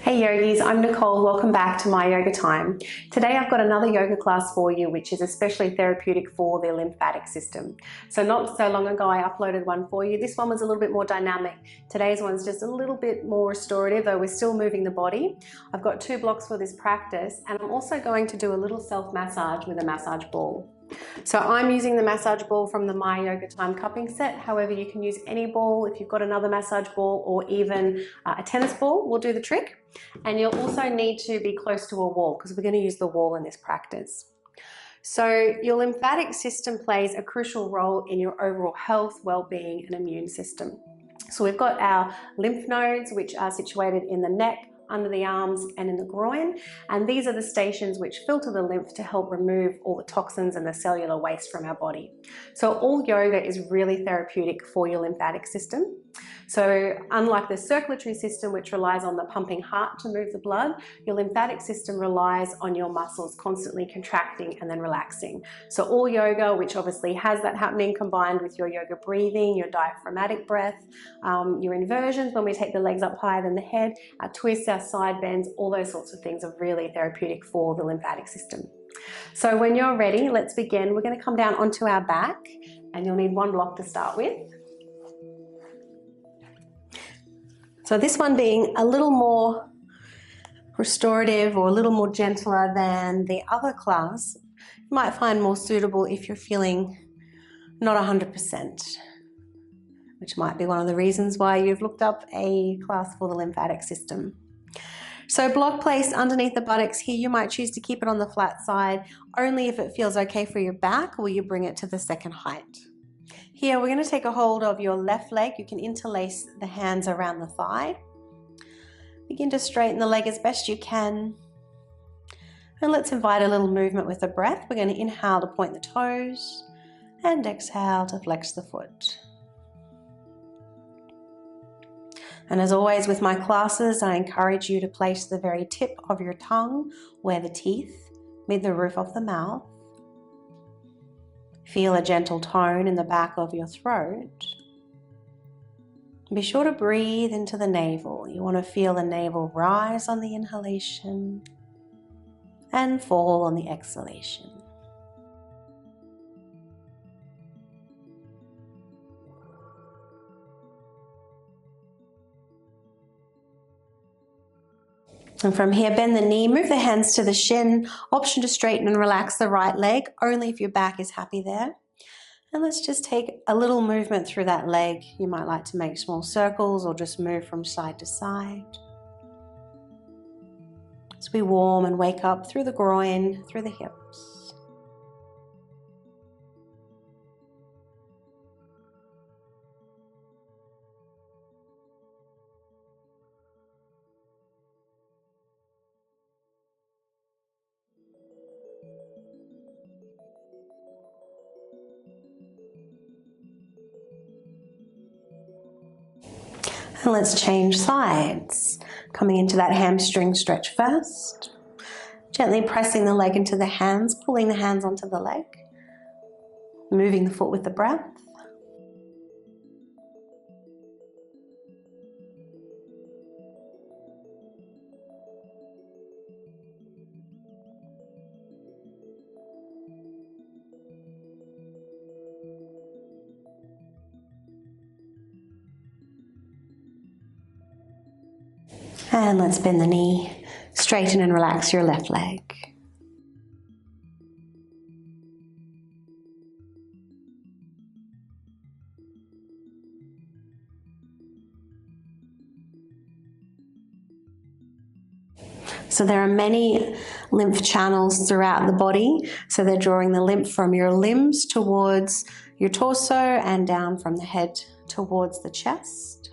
Hey yogis, I'm Nicole. Welcome back to My Yoga Time. Today I've got another yoga class for you which is especially therapeutic for the lymphatic system. So not so long ago I uploaded one for you. This one was a little bit more dynamic. Today's one's just a little bit more restorative, though we're still moving the body. I've got 2 blocks for this practice, and I'm also going to do a little self-massage with a massage ball. So I'm using the massage ball from the My Yoga Time cupping set. However, you can use any ball. If you've got another massage ball or even a tennis ball will do the trick. And you'll also need to be close to a wall because we're going to use the wall in this practice. So your lymphatic system plays a crucial role in your overall health, well-being and immune system. So we've got our lymph nodes, which are situated in the neck, under the arms and in the groin, and these are the stations which filter the lymph to help remove all the toxins and the cellular waste from our body. So all yoga is really therapeutic for your lymphatic system. So unlike the circulatory system, which relies on the pumping heart to move the blood, your lymphatic system relies on your muscles constantly contracting and then relaxing. So all yoga, which obviously has that happening, combined with your yoga breathing, your diaphragmatic breath, your inversions when we take the legs up higher than the head, our twists, our side bends, all those sorts of things are really therapeutic for the lymphatic system. So when you're ready, let's begin. We're going to come down onto our back, and you'll need 1 block to start with. So this one being a little more restorative or a little more gentler than the other class, you might find more suitable if you're feeling not 100%, which might be one of the reasons why you've looked up a class for the lymphatic system. So block placed underneath the buttocks here, you might choose to keep it on the flat side only if it feels okay for your back, or you bring it to the second height. Here we're going to take a hold of your left leg. You can interlace the hands around the thigh. Begin to straighten the leg as best you can. And let's invite a little movement with the breath. We're going to inhale to point the toes and exhale to flex the foot. And as always with my classes, I encourage you to place the very tip of your tongue where the teeth meet the roof of the mouth. Feel a gentle tone in the back of your throat. Be sure to breathe into the navel. You want to feel the navel rise on the inhalation and fall on the exhalation. And from here, bend the knee, move the hands to the shin, option to straighten and relax the right leg, only if your back is happy there. And let's just take a little movement through that leg. You might like to make small circles or just move from side to side. As we warm and wake up through the groin, through the hips. And let's change sides. Coming into that hamstring stretch first. Gently pressing the leg into the hands, pulling the hands onto the leg. Moving the foot with the breath. And let's bend the knee, straighten and relax your left leg. So there are many lymph channels throughout the body. So they're drawing the lymph from your limbs towards your torso and down from the head towards the chest.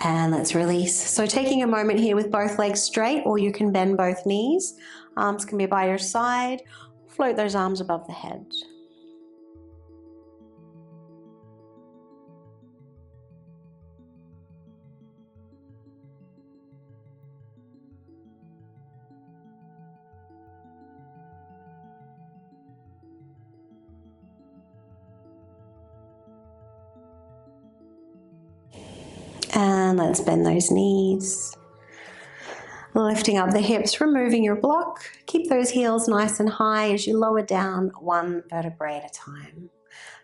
And let's release. So taking a moment here with both legs straight, or you can bend both knees. Arms can be by your side. Float those arms above the head. And let's bend those knees. Lifting up the hips, removing your block. Keep those heels nice and high as you lower down one vertebrae at a time.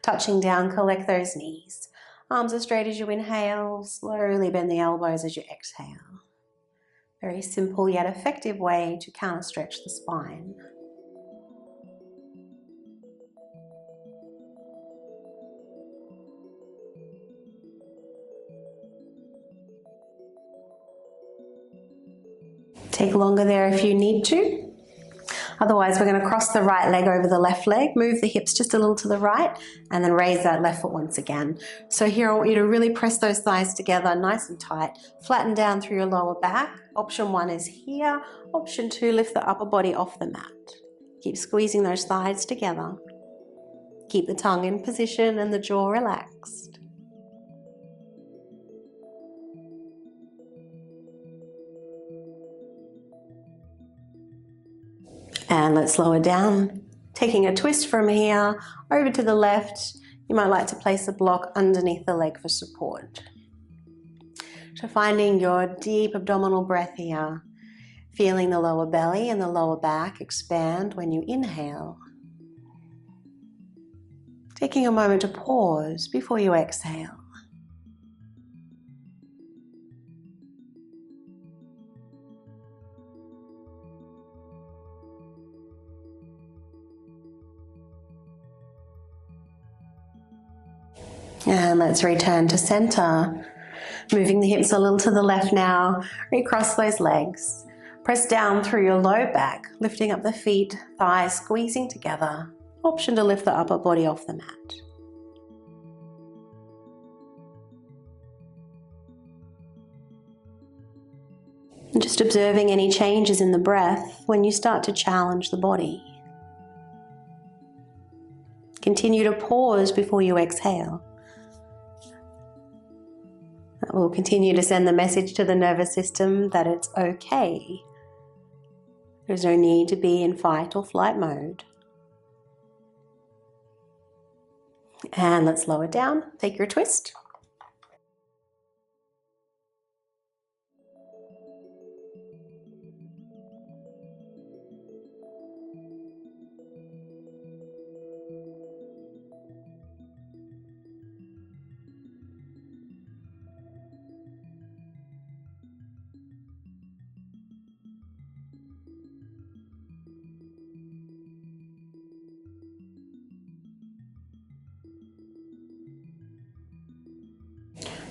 Touching down, collect those knees. Arms as straight as you inhale, slowly bend the elbows as you exhale. Very simple yet effective way to counter stretch the spine. Take longer there if you need to. Otherwise, we're going to cross the right leg over the left leg, move the hips just a little to the right, and then raise that left foot once again. So here I want you to really press those thighs together nice and tight. Flatten down through your lower back. Option 1 is here. Option 2, lift the upper body off the mat. Keep squeezing those thighs together. Keep the tongue in position and the jaw relaxed. And let's lower down. Taking a twist from here, over to the left. You might like to place a block underneath the leg for support. So finding your deep abdominal breath here. Feeling the lower belly and the lower back expand when you inhale. Taking a moment to pause before you exhale. And let's return to center. Moving the hips a little to the left now. Recross those legs. Press down through your low back, lifting up the feet, thighs squeezing together. Option to lift the upper body off the mat. And just observing any changes in the breath when you start to challenge the body. Continue to pause before you exhale. That will continue to send the message to the nervous system that it's okay. There's no need to be in fight or flight mode. And let's lower down. Take your twist.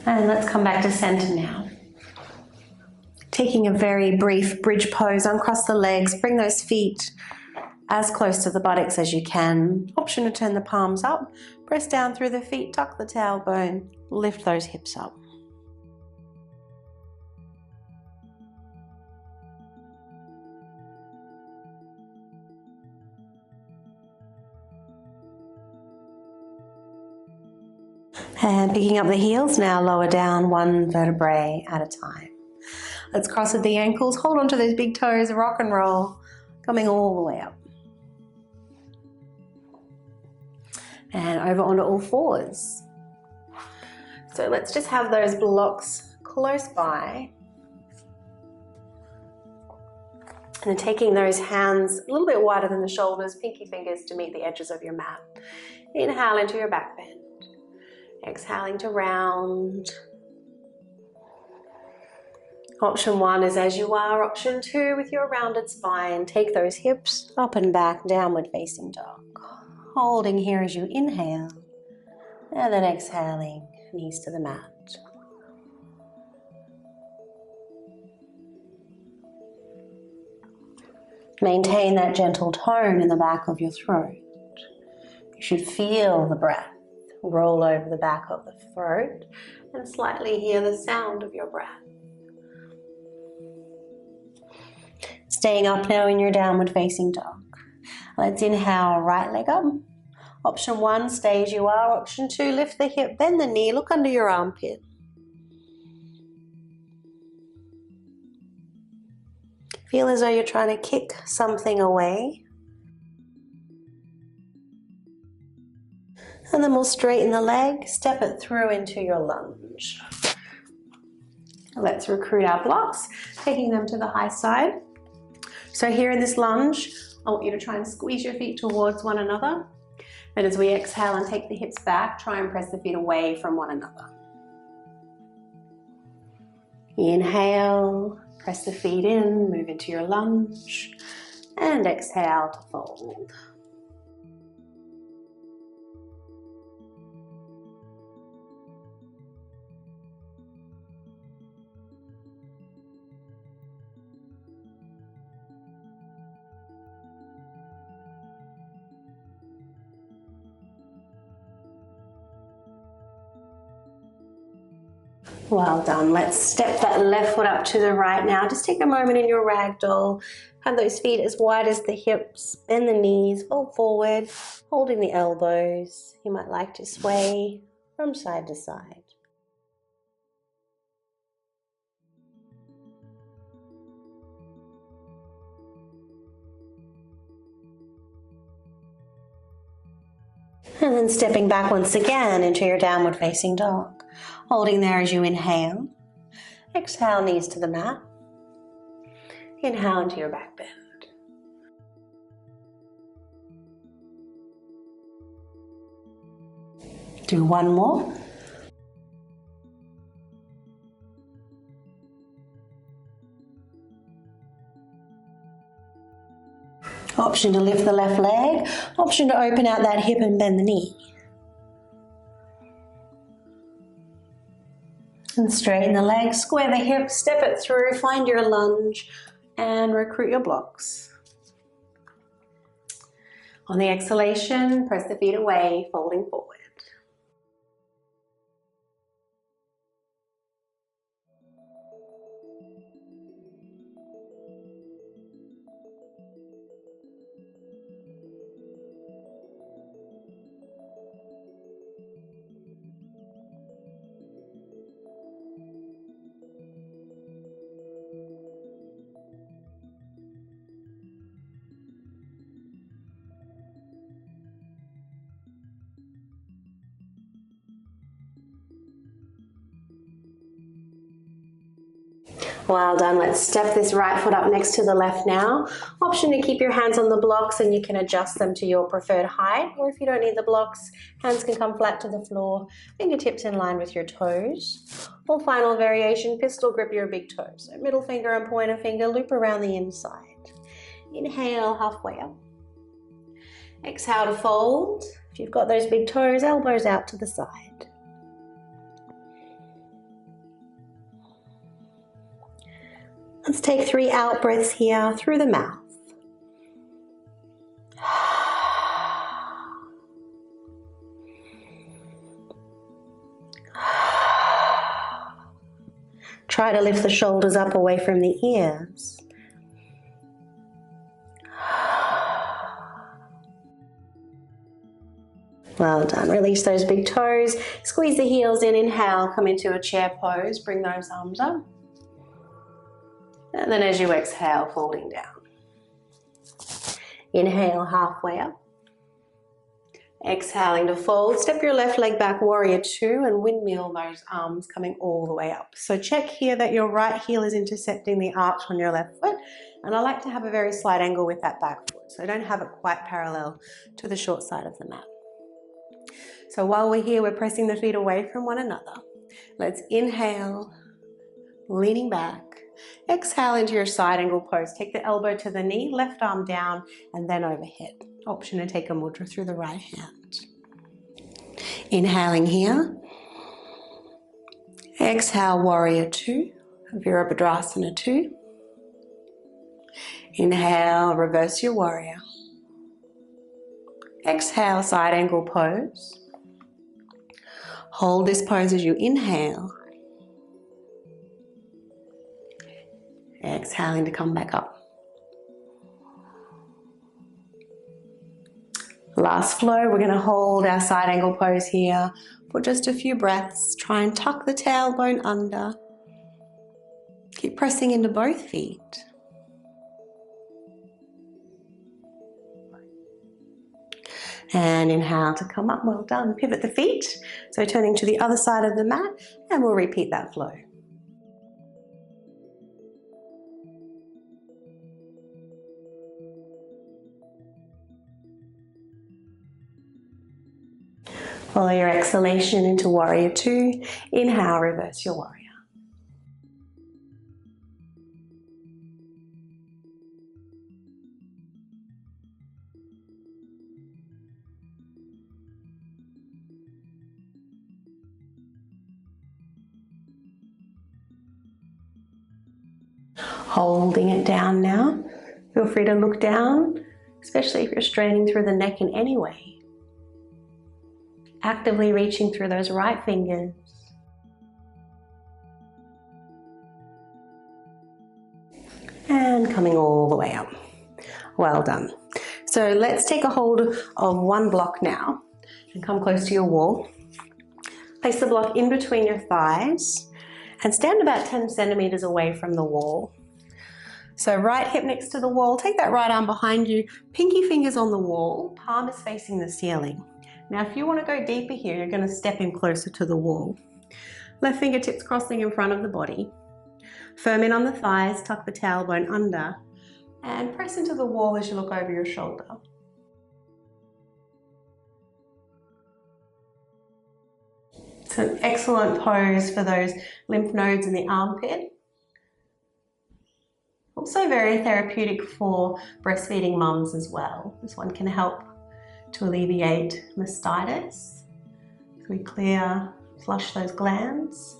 And let's come back to center now. Taking a very brief bridge pose, uncross the legs, bring those feet as close to the buttocks as you can. Option to turn the palms up, press down through the feet, tuck the tailbone, lift those hips up. And picking up the heels now, lower down one vertebrae at a time. Let's cross at the ankles, hold onto those big toes, rock and roll, coming all the way up. And over onto all fours. So let's just have those blocks close by. And then taking those hands a little bit wider than the shoulders, pinky fingers to meet the edges of your mat. Inhale into your back bend. Exhaling to round. Option 1 is as you are. Option 2 with your rounded spine. Take those hips up and back, downward facing dog. Holding here as you inhale. And then exhaling, knees to the mat. Maintain that gentle tone in the back of your throat. You should feel the breath roll over the back of the throat and slightly hear the sound of your breath. Staying up now in your downward facing dog. Let's inhale, right leg up. Option 1, stay as you are. Option 2, lift the hip, bend the knee, look under your armpit. Feel as though you're trying to kick something away. And then we'll straighten the leg, step it through into your lunge. Let's recruit our blocks, taking them to the high side. So here in this lunge, I want you to try and squeeze your feet towards one another. And as we exhale and take the hips back, try and press the feet away from one another. Inhale, press the feet in, move into your lunge, and exhale to fold. Well done. Let's step that left foot up to the right now. Just take a moment in your ragdoll. Have those feet as wide as the hips, bend the knees, fold forward, holding the elbows. You might like to sway from side to side. And then stepping back once again into your downward facing dog. Holding there as you inhale. Exhale, knees to the mat. Inhale into your back bend. Do one more. Option to lift the left leg. Option to open out that hip and bend the knee. And straighten the legs, square the hips, step it through, find your lunge, and recruit your blocks. On the exhalation, press the feet away, folding forward. Well done. Let's step this right foot up next to the left now. Option to keep your hands on the blocks and you can adjust them to your preferred height, or if you don't need the blocks, hands can come flat to the floor, fingertips in line with your toes. Or final variation, pistol grip your big toes. So middle finger and pointer finger loop around the inside. Inhale, halfway up. Exhale to fold. If you've got those big toes, elbows out to the side. Let's take 3 out breaths here through the mouth. Try to lift the shoulders up away from the ears. Well done. Release those big toes. Squeeze the heels in. Inhale, come into a chair pose. Bring those arms up. And then as you exhale, folding down. Inhale, halfway up. Exhaling to fold. Step your left leg back, warrior 2, and windmill those arms coming all the way up. So check here that your right heel is intercepting the arch on your left foot. And I like to have a very slight angle with that back foot. So don't have it quite parallel to the short side of the mat. So while we're here, we're pressing the feet away from one another. Let's inhale, leaning back. Exhale into your side angle pose. Take the elbow to the knee, left arm down, and then overhead. Option to take a mudra through the right hand. Inhaling here. Exhale, warrior 2, Virabhadrasana 2. Inhale, reverse your warrior. Exhale, side angle pose. Hold this pose as you inhale. Exhaling to come back up. Last flow, we're going to hold our side angle pose here for just a few breaths. Try and tuck the tailbone under. Keep pressing into both feet. And inhale to come up. Well done. Pivot the feet. So turning to the other side of the mat, and we'll repeat that flow. Follow your exhalation into warrior two. Inhale, reverse your warrior. Holding it down now. Feel free to look down, especially if you're straining through the neck in any way. Actively reaching through those right fingers. And coming all the way up. Well done. So let's take a hold of one block now and come close to your wall. Place the block in between your thighs and stand about 10 centimeters away from the wall. So right hip next to the wall, take that right arm behind you, pinky fingers on the wall, palm is facing the ceiling. Now if you want to go deeper here, you're going to step in closer to the wall. Left fingertips crossing in front of the body. Firm in on the thighs, tuck the tailbone under, and press into the wall as you look over your shoulder. It's an excellent pose for those lymph nodes in the armpit. Also very therapeutic for breastfeeding mums as well. This one can help to alleviate mastitis. So we flush those glands.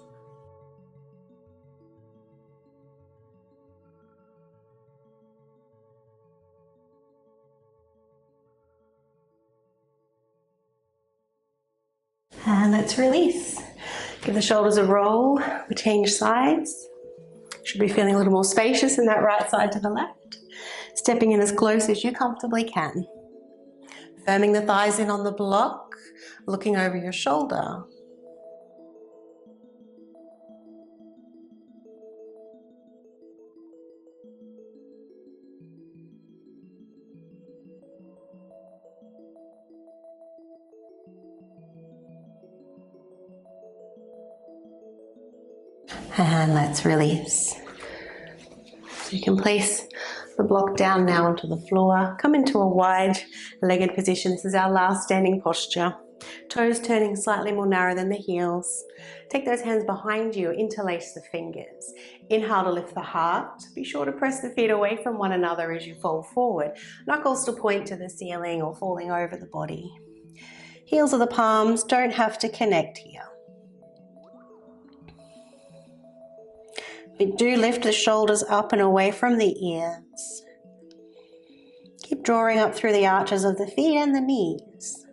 And let's release. Give the shoulders a roll, we change sides. Should be feeling a little more spacious in that right side to the left. Stepping in as close as you comfortably can. Firming the thighs in on the block, looking over your shoulder. And let's release. So you can place the block down now onto the floor. Come into a wide-legged position. This is our last standing posture. Toes turning slightly more narrow than the heels. Take those hands behind you, interlace the fingers. Inhale to lift the heart. Be sure to press the feet away from one another as you fall forward. Knuckles to point to the ceiling or falling over the body. Heels of the palms don't have to connect here. We do lift the shoulders up and away from the ears. Keep drawing up through the arches of the feet and the knees.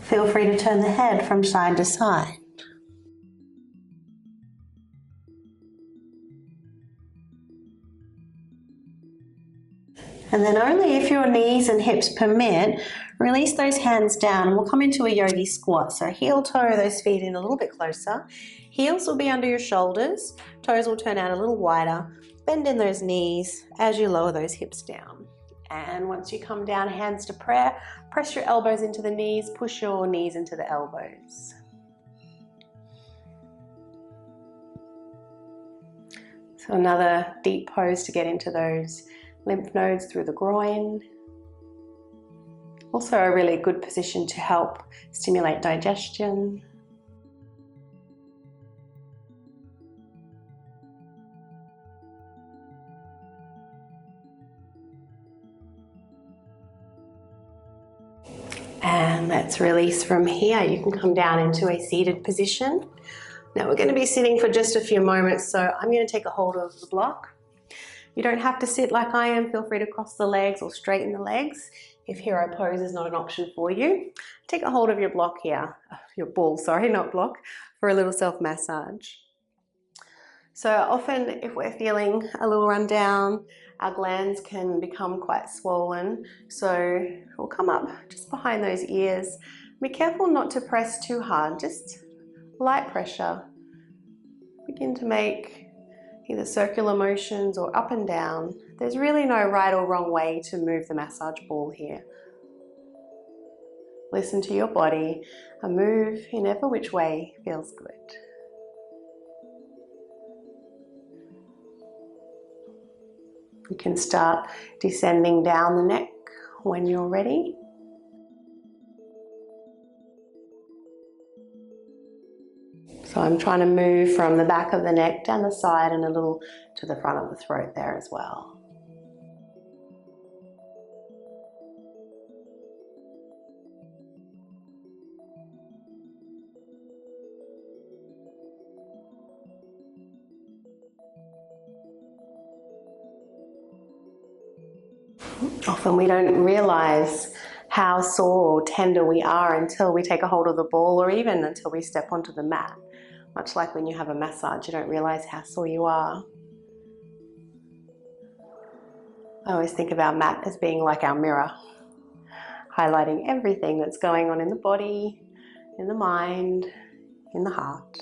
Feel free to turn the head from side to side. And then only if your knees and hips permit, release those hands down and we'll come into a yogi squat. So heel toe those feet in a little bit closer. Heels will be under your shoulders. Toes will turn out a little wider. Bend in those knees as you lower those hips down. And once you come down, hands to prayer, press your elbows into the knees, push your knees into the elbows. So another deep pose to get into those lymph nodes through the groin. Also a really good position to help stimulate digestion. And let's release from here. You can come down into a seated position. Now we're going to be sitting for just a few moments, so I'm going to take a hold of the block. You don't have to sit like I am. Feel free to cross the legs or straighten the legs if hero pose is not an option for you. Take a hold of your block here, your ball, sorry, not block, for a little self-massage. So often if we're feeling a little run down, our glands can become quite swollen. So we'll come up just behind those ears. Be careful not to press too hard, just light pressure. Begin to make either circular motions or up and down. There's really no right or wrong way to move the massage ball here. Listen to your body and move in every which way feels good. You can start descending down the neck when you're ready. So I'm trying to move from the back of the neck down the side and a little to the front of the throat there as well. Often we don't realize how sore or tender we are until we take a hold of the ball, or even until we step onto the mat. Much like when you have a massage, you don't realize how sore you are. I always think of our mat as being like our mirror, highlighting everything that's going on in the body, in the mind, in the heart.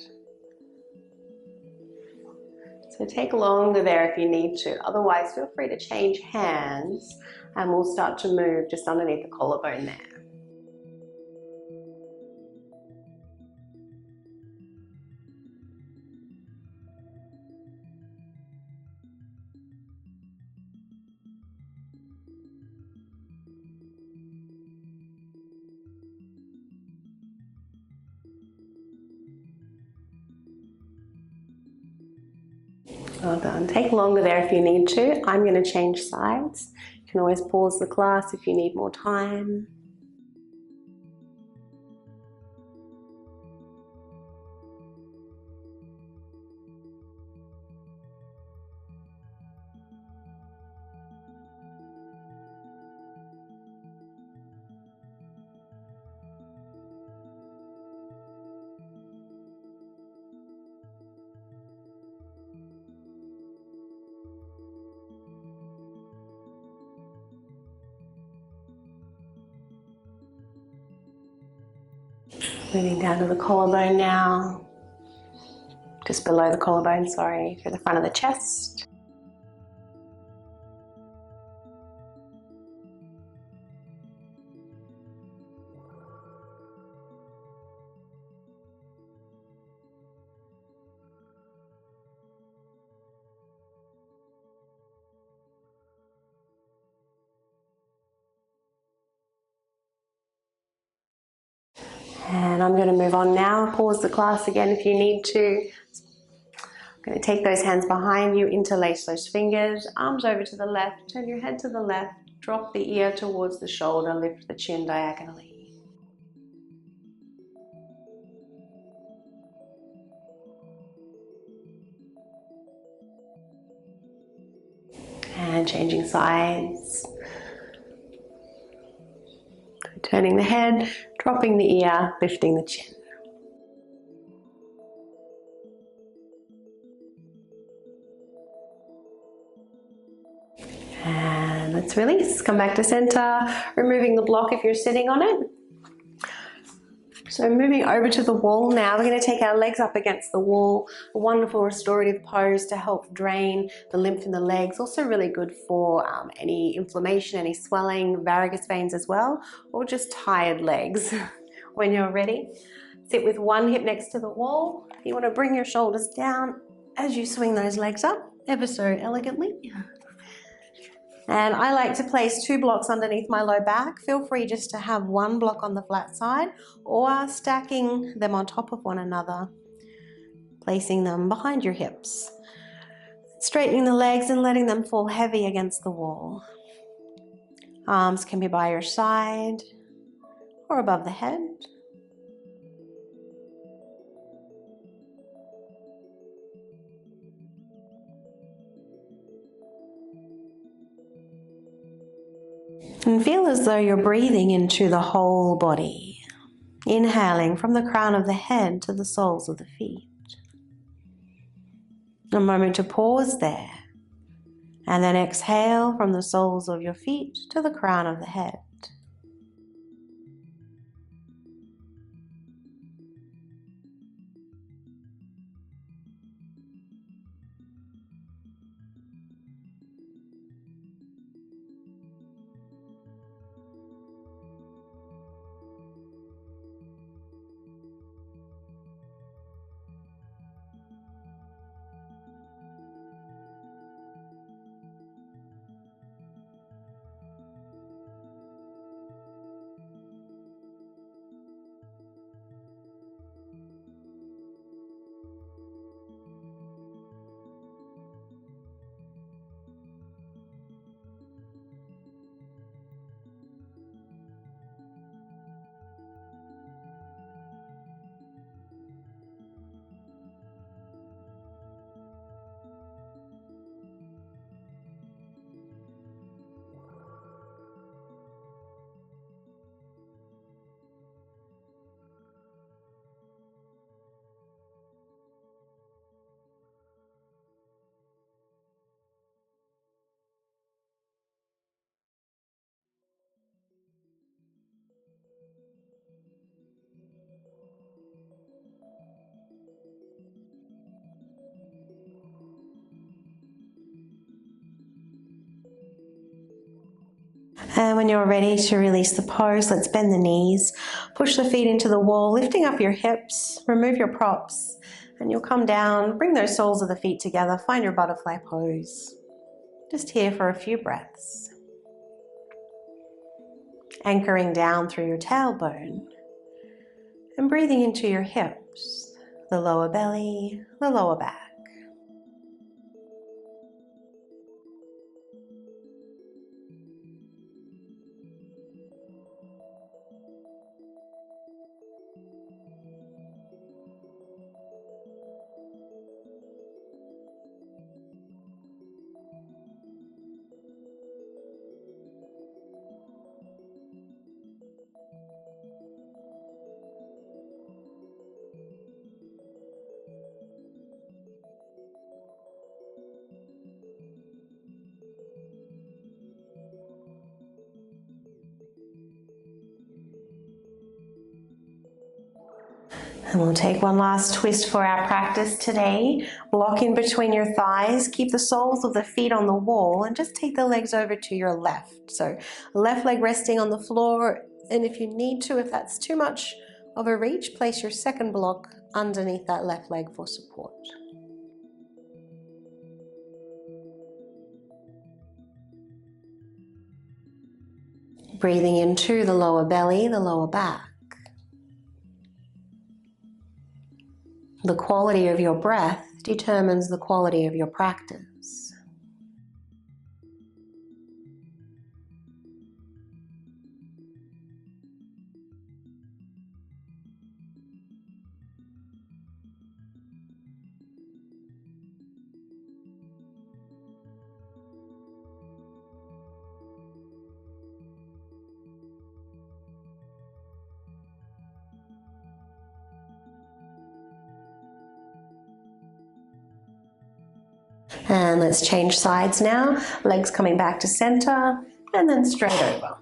So take longer there if you need to. Otherwise, feel free to change hands and we'll start to move just underneath the collarbone there. Well done. Take longer there if you need to. I'm going to change sides. You can always pause the class if you need more time. Moving down to the collarbone now. Just below the collarbone, sorry, to the front of the chest. And I'm going to move on now. Pause the class again if you need to. I'm going to take those hands behind you, interlace those fingers, arms over to the left, turn your head to the left, drop the ear towards the shoulder, lift the chin diagonally. And changing sides. Turning the head, dropping the ear, lifting the chin. And let's release. Come back to center, removing the block if you're sitting on it. So moving over to the wall now, we're going to take our legs up against the wall. A wonderful restorative pose to help drain the lymph in the legs. Also really good for any inflammation, any swelling, varicose veins as well, or just tired legs. When you're ready, sit with one hip next to the wall. You want to bring your shoulders down as you swing those legs up ever so elegantly. And I like to place 2 blocks underneath my low back. Feel free just to have 1 block on the flat side or stacking them on top of one another, placing them behind your hips. Straightening the legs and letting them fall heavy against the wall. Arms can be by your side or above the head. And feel as though you're breathing into the whole body, inhaling from the crown of the head to the soles of the feet. A moment to pause there, and then exhale from the soles of your feet to the crown of the head. And when you're ready to release the pose, let's bend the knees, push the feet into the wall, lifting up your hips, remove your props, and you'll come down, bring those soles of the feet together, find your butterfly pose. Just here for a few breaths. Anchoring down through your tailbone and breathing into your hips, the lower belly, the lower back. And we'll take one last twist for our practice today. Block in between your thighs, keep the soles of the feet on the wall, and just take the legs over to your left. So left leg resting on the floor, and if you need to, if that's too much of a reach, place your second block underneath that left leg for support. Breathing into the lower belly, the lower back. The quality of your breath determines the quality of your practice. And let's change sides now. Legs coming back to center and then straight over.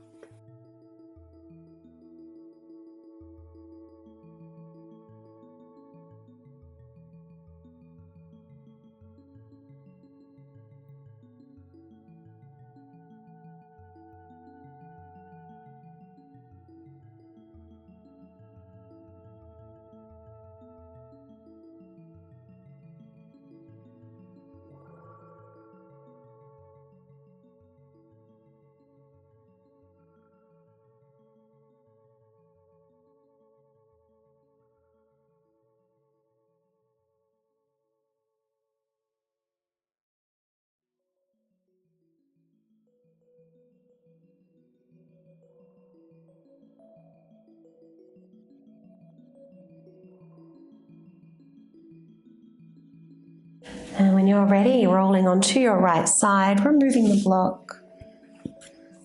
And when you're ready, rolling onto your right side, removing the block,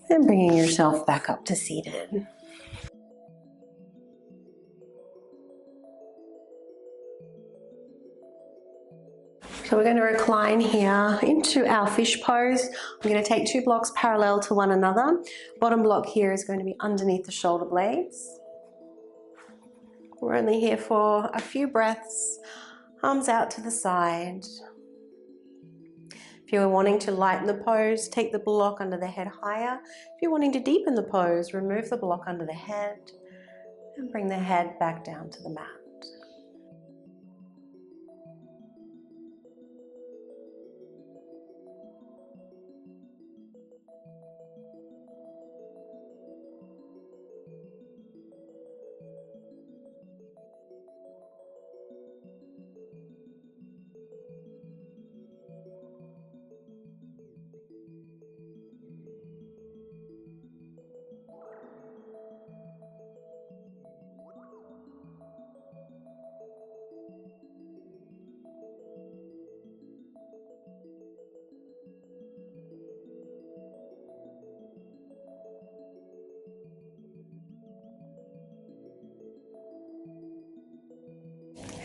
and bringing yourself back up to seated. So we're going to recline here into our fish pose. I'm going to take two blocks parallel to one another. Bottom block here is going to be underneath the shoulder blades. We're only here for a few breaths, arms out to the side. If you're wanting to lighten the pose, take the block under the head higher. If you're wanting to deepen the pose, remove the block under the head and bring the head back down to the mat.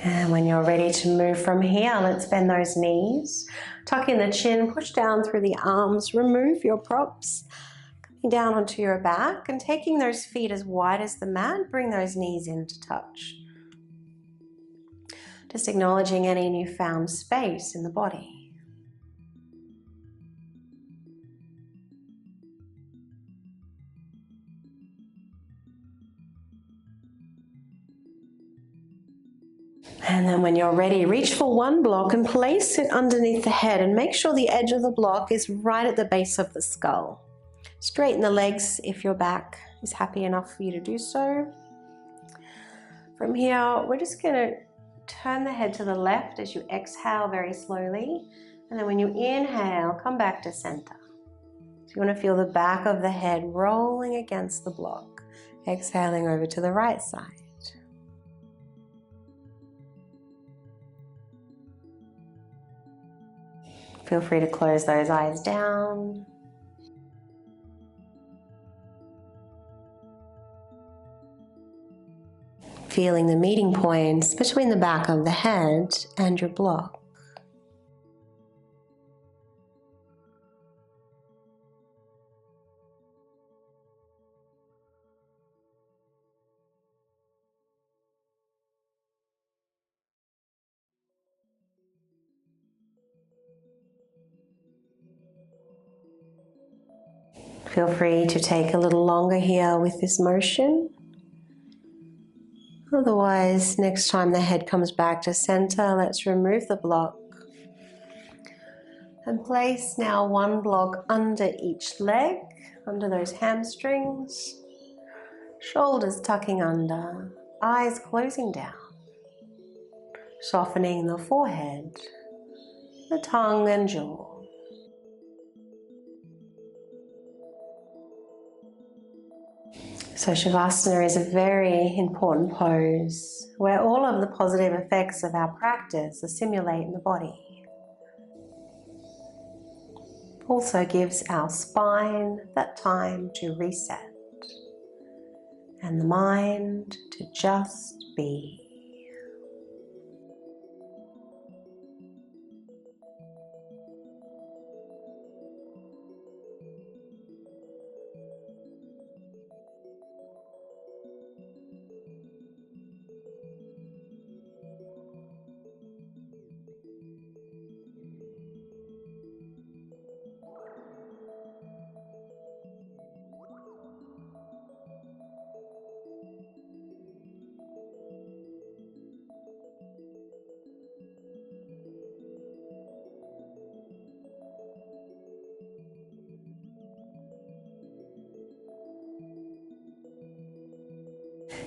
And when you're ready to move from here, let's bend those knees, tuck in the chin, push down through the arms, remove your props, coming down onto your back and taking those feet as wide as the mat, bring those knees in to touch. Just acknowledging any newfound space in the body. And then when you're ready, reach for one block and place it underneath the head and make sure the edge of the block is right at the base of the skull. Straighten the legs if your back is happy enough for you to do so. From here, we're just going to turn the head to the left as you exhale very slowly. And then when you inhale, come back to center. So you want to feel the back of the head rolling against the block. Exhaling over to the right side. Feel free to close those eyes down. Feeling the meeting points between the back of the head and your block. Feel free to take a little longer here with this motion. Otherwise, next time the head comes back to center, let's remove the block. And place now one block under each leg, under those hamstrings. Shoulders tucking under, eyes closing down. Softening the forehead, the tongue and jaw. So Shavasana is a very important pose where all of the positive effects of our practice are simulated in the body. Also gives our spine that time to reset and the mind to just be.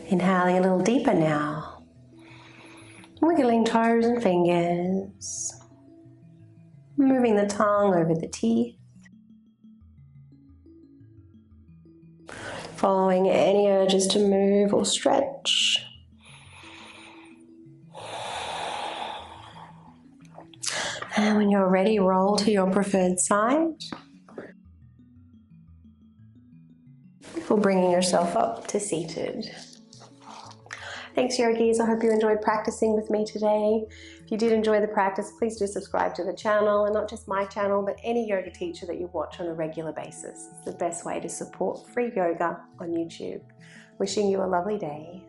Inhaling a little deeper now. Wiggling toes and fingers. Moving the tongue over the teeth. Following any urges to move or stretch. And when you're ready, roll to your preferred side. Before bringing yourself up to seated. Thanks, yogis. I hope you enjoyed practicing with me today. If you did enjoy the practice, please do subscribe to the channel, and not just my channel, but any yoga teacher that you watch on a regular basis. It's the best way to support free yoga on YouTube. Wishing you a lovely day.